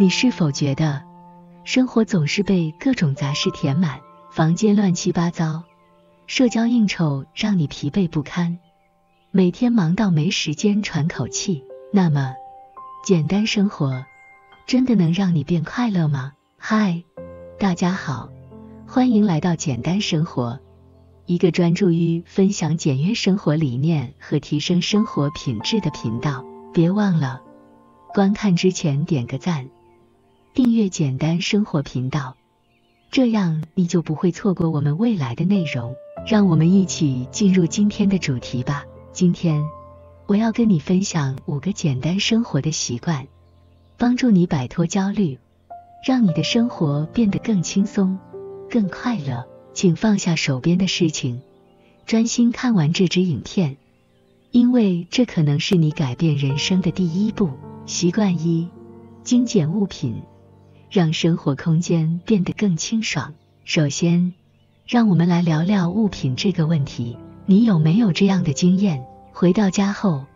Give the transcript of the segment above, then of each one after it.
你是否觉得生活总是被各种杂事填满，房间乱七八糟，社交应酬让你疲惫不堪，每天忙到没时间喘口气？那么简单生活真的能让你变快乐吗？嗨，大家好，欢迎来到简单生活，一个专注于分享简约生活理念和提升生活品质的频道。别忘了观看之前点个赞，订阅简单生活频道，这样你就不会错过我们未来的内容。让我们一起进入今天的主题吧。今天我要跟你分享5个简单生活的习惯，帮助你摆脱焦虑，让你的生活变得更轻松、更快乐。请放下手边的事情，专心看完这支影片，因为这可能是你改变人生的第一步。习惯1：精简物品，让生活空间变得更清爽。首先，让我们来聊聊物品这个问题。你有没有这样的经验？回到家后，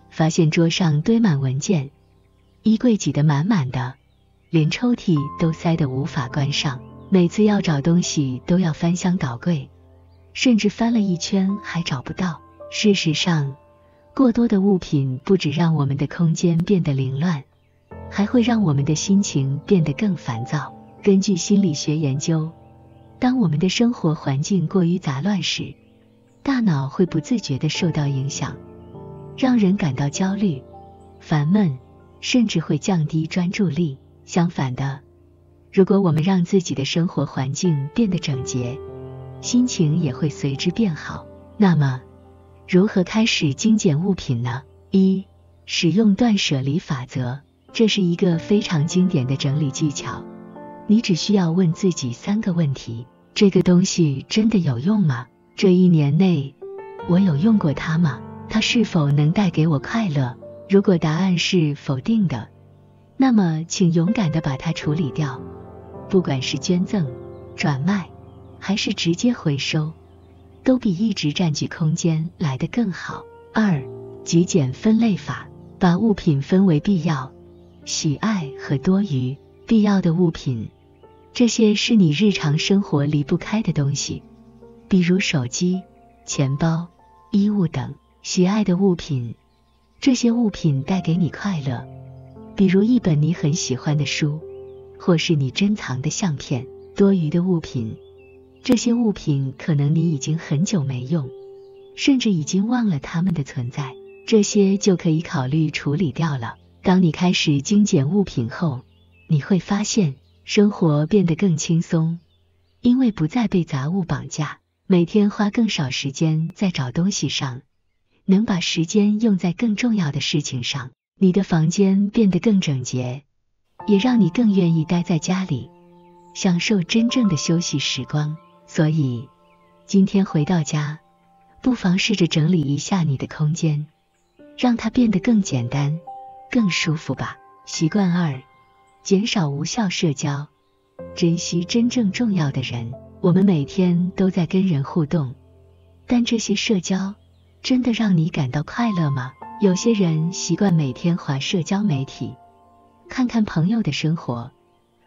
发现桌上堆满文件，衣柜挤得满满的，连抽屉都塞得无法关上，每次要找东西都要翻箱倒柜，甚至翻了一圈还找不到。事实上，过多的物品不只让我们的空间变得凌乱，还会让我们的心情变得更烦躁。根据心理学研究，当我们的生活环境过于杂乱时，大脑会不自觉地受到影响，让人感到焦虑、烦闷，甚至会降低专注力。相反的，如果我们让自己的生活环境变得整洁，心情也会随之变好。那么，如何开始精简物品呢？1、使用断舍离法则。这是一个非常经典的整理技巧。你只需要问自己3个问题：这个东西真的有用吗？这1年内，我有用过它吗？它是否能带给我快乐？如果答案是否定的，那么请勇敢地把它处理掉，不管是捐赠、转卖，还是直接回收，都比一直占据空间来得更好。2、极简分类法。把物品分为必要、喜爱和多余。必要的物品，这些是你日常生活离不开的东西，比如手机、钱包、衣物等。喜爱的物品，这些物品带给你快乐，比如一本你很喜欢的书，或是你珍藏的相片。多余的物品，这些物品可能你已经很久没用，甚至已经忘了它们的存在，这些就可以考虑处理掉了。当你开始精简物品后，你会发现生活变得更轻松，因为不再被杂物绑架，每天花更少时间在找东西上，能把时间用在更重要的事情上。你的房间变得更整洁，也让你更愿意待在家里，享受真正的休息时光。所以，今天回到家，不妨试着整理一下你的空间，让它变得更简单、更舒服吧。习惯2：减少无效社交，珍惜真正重要的人。我们每天都在跟人互动，但这些社交真的让你感到快乐吗？有些人习惯每天滑社交媒体，看看朋友的生活，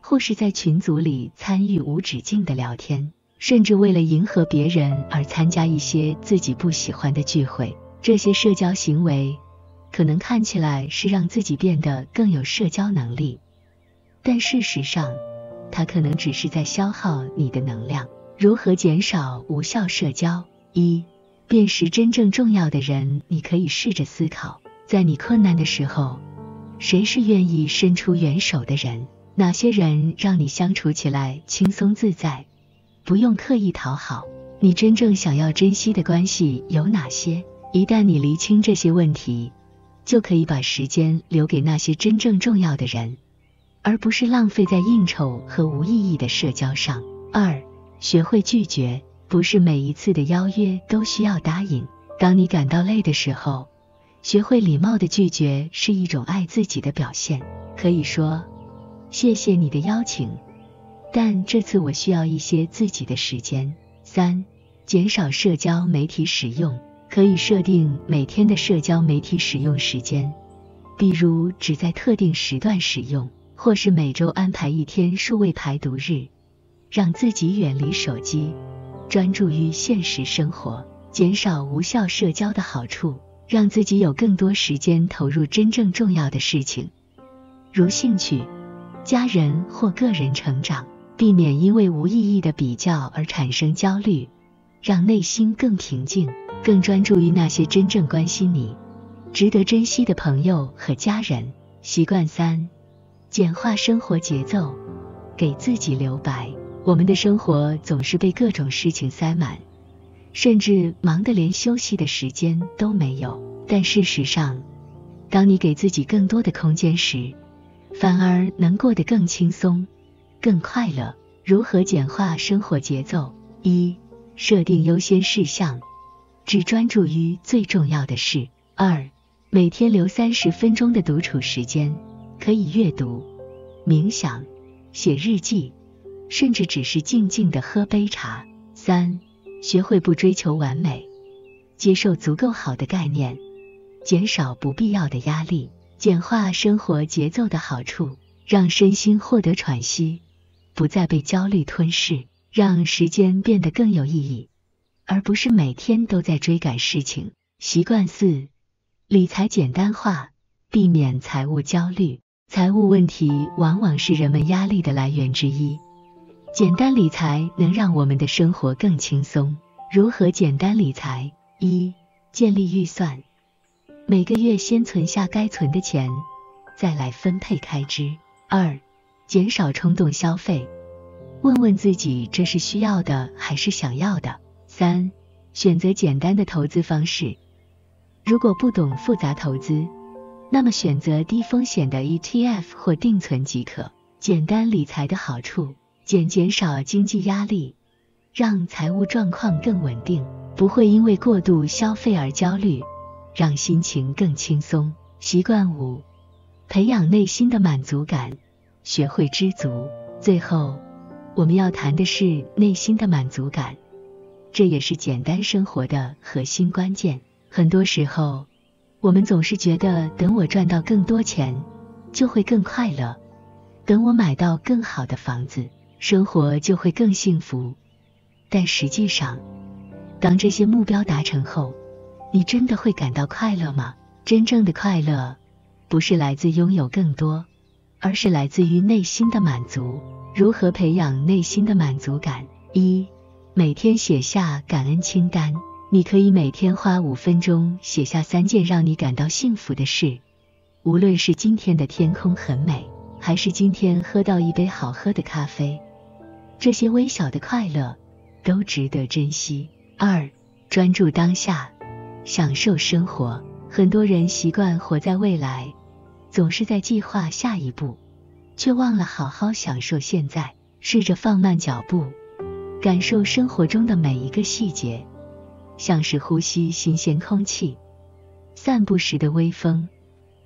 或是在群组里参与无止境的聊天，甚至为了迎合别人而参加一些自己不喜欢的聚会。这些社交行为可能看起来是让自己变得更有社交能力，但事实上，它可能只是在消耗你的能量。如何减少无效社交？1、辨识真正重要的人。你可以试着思考，在你困难的时候，谁是愿意伸出援手的人？哪些人让你相处起来轻松自在，不用刻意讨好？你真正想要珍惜的关系有哪些？一旦你厘清这些问题，就可以把时间留给那些真正重要的人，而不是浪费在应酬和无意义的社交上。2、学会拒绝。不是每一次的邀约都需要答应。当你感到累的时候，学会礼貌的拒绝是一种爱自己的表现。可以说，谢谢你的邀请，但这次我需要一些自己的时间。3、减少社交媒体使用。可以设定每天的社交媒体使用时间，比如只在特定时段使用，或是每周安排一天数位排毒日，让自己远离手机，专注于现实生活，减少无效社交的好处，让自己有更多时间投入真正重要的事情，如兴趣、家人或个人成长。避免因为无意义的比较而产生焦虑，让内心更平静，更专注于那些真正关心你、值得珍惜的朋友和家人。习惯3，简化生活节奏，给自己留白。我们的生活总是被各种事情塞满，甚至忙得连休息的时间都没有。但事实上，当你给自己更多的空间时，反而能过得更轻松、更快乐。如何简化生活节奏？1. 设定优先事项，只专注于最重要的事。2. 每天留30分钟的独处时间，可以阅读、冥想、写日记，甚至只是静静地喝杯茶。3. 学会不追求完美，接受足够好的概念，减少不必要的压力。简化生活节奏的好处，让身心获得喘息，不再被焦虑吞噬，让时间变得更有意义，而不是每天都在追赶事情。习惯4，理财简单化，避免财务焦虑。财务问题往往是人们压力的来源之一，简单理财能让我们的生活更轻松。如何简单理财？1. 建立预算，每个月先存下该存的钱，再来分配开支。2. 减少冲动消费，问问自己这是需要的还是想要的。3. 选择简单的投资方式，如果不懂复杂投资，那么选择低风险的 ETF 或定存即可。简单理财的好处，减少经济压力，让财务状况更稳定，不会因为过度消费而焦虑，让心情更轻松。习惯5，培养内心的满足感，学会知足。最后，我们要谈的是内心的满足感，这也是简单生活的核心关键。很多时候，我们总是觉得等我赚到更多钱，就会更快乐，等我买到更好的房子，生活就会更幸福。但实际上，当这些目标达成后，你真的会感到快乐吗？真正的快乐，不是来自拥有更多，而是来自于内心的满足。如何培养内心的满足感？1. 每天写下感恩清单，你可以每天花5分钟写下3件让你感到幸福的事，无论是今天的天空很美，还是今天喝到一杯好喝的咖啡，这些微小的快乐都值得珍惜。2. 专注当下，享受生活。很多人习惯活在未来，总是在计划下一步，却忘了好好享受现在。试着放慢脚步，感受生活中的每一个细节，像是呼吸新鲜空气，散步时的微风，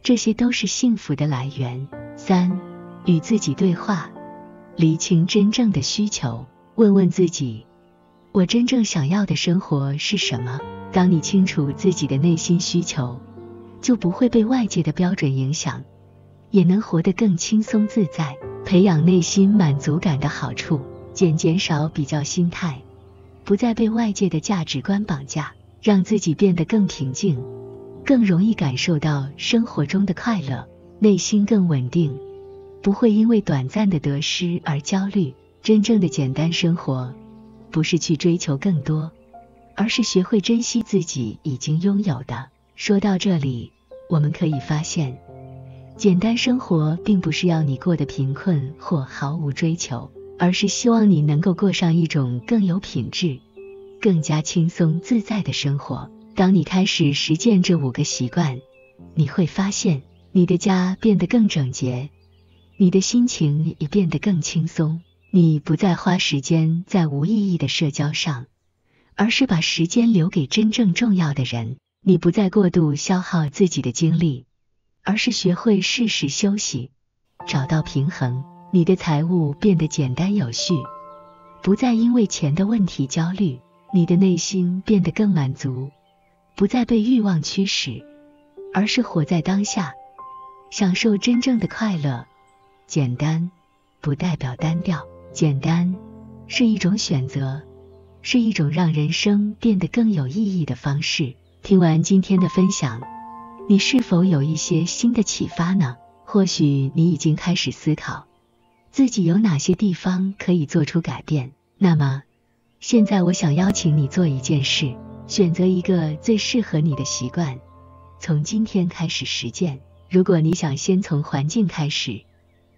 这些都是幸福的来源。3. 与自己对话，厘清真正的需求，问问自己，我真正想要的生活是什么？当你清楚自己的内心需求，就不会被外界的标准影响，也能活得更轻松自在。培养内心满足感的好处，减少比较心态，不再被外界的价值观绑架，让自己变得更平静，更容易感受到生活中的快乐，内心更稳定，不会因为短暂的得失而焦虑。真正的简单生活，不是去追求更多，而是学会珍惜自己已经拥有的。说到这里，我们可以发现，简单生活并不是要你过得贫困或毫无追求，而是希望你能够过上一种更有品质、更加轻松自在的生活。当你开始实践这5个习惯，你会发现你的家变得更整洁，你的心情也变得更轻松。你不再花时间在无意义的社交上，而是把时间留给真正重要的人。你不再过度消耗自己的精力，而是学会适时休息，找到平衡。你的财务变得简单有序，不再因为钱的问题焦虑。你的内心变得更满足，不再被欲望驱使，而是活在当下，享受真正的快乐。简单不代表单调，简单是一种选择，是一种让人生变得更有意义的方式。听完今天的分享，你是否有一些新的启发呢？或许你已经开始思考自己有哪些地方可以做出改变。那么现在我想邀请你做一件事，选择一个最适合你的习惯，从今天开始实践。如果你想先从环境开始，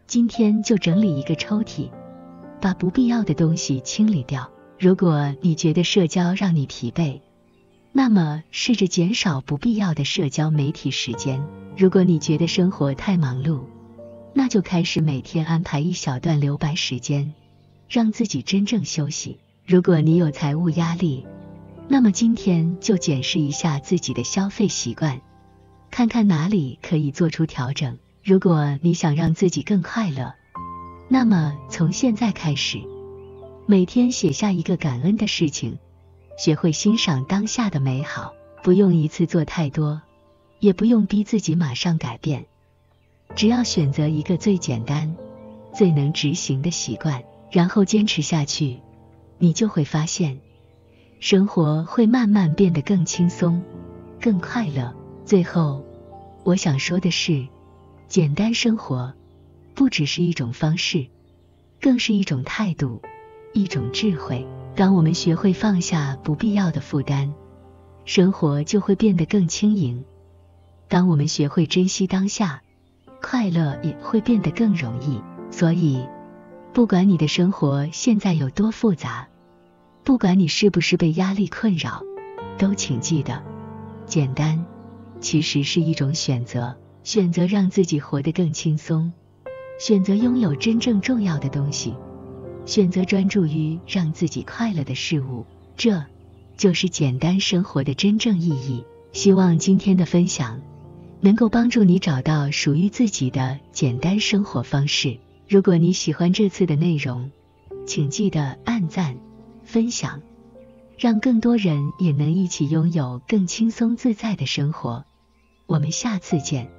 今天就整理一个抽屉，把不必要的东西清理掉。如果你觉得社交让你疲惫，那么试着减少不必要的社交媒体时间。如果你觉得生活太忙碌，那就开始每天安排一小段留白时间，让自己真正休息。如果你有财务压力，那么今天就检视一下自己的消费习惯，看看哪里可以做出调整。如果你想让自己更快乐，那么从现在开始，每天写下一个感恩的事情，学会欣赏当下的美好。不用一次做太多，也不用逼自己马上改变，只要选择一个最简单、最能执行的习惯，然后坚持下去，你就会发现，生活会慢慢变得更轻松、更快乐。最后，我想说的是，简单生活不只是一种方式，更是一种态度，一种智慧。当我们学会放下不必要的负担，生活就会变得更轻盈。当我们学会珍惜当下，快乐也会变得更容易。所以，不管你的生活现在有多复杂，不管你是不是被压力困扰，都请记得，简单其实是一种选择，选择让自己活得更轻松，选择拥有真正重要的东西，选择专注于让自己快乐的事物，这就是简单生活的真正意义。希望今天的分享能够帮助你找到属于自己的简单生活方式。如果你喜欢这次的内容，请记得按赞、分享，让更多人也能一起拥有更轻松自在的生活。我们下次见。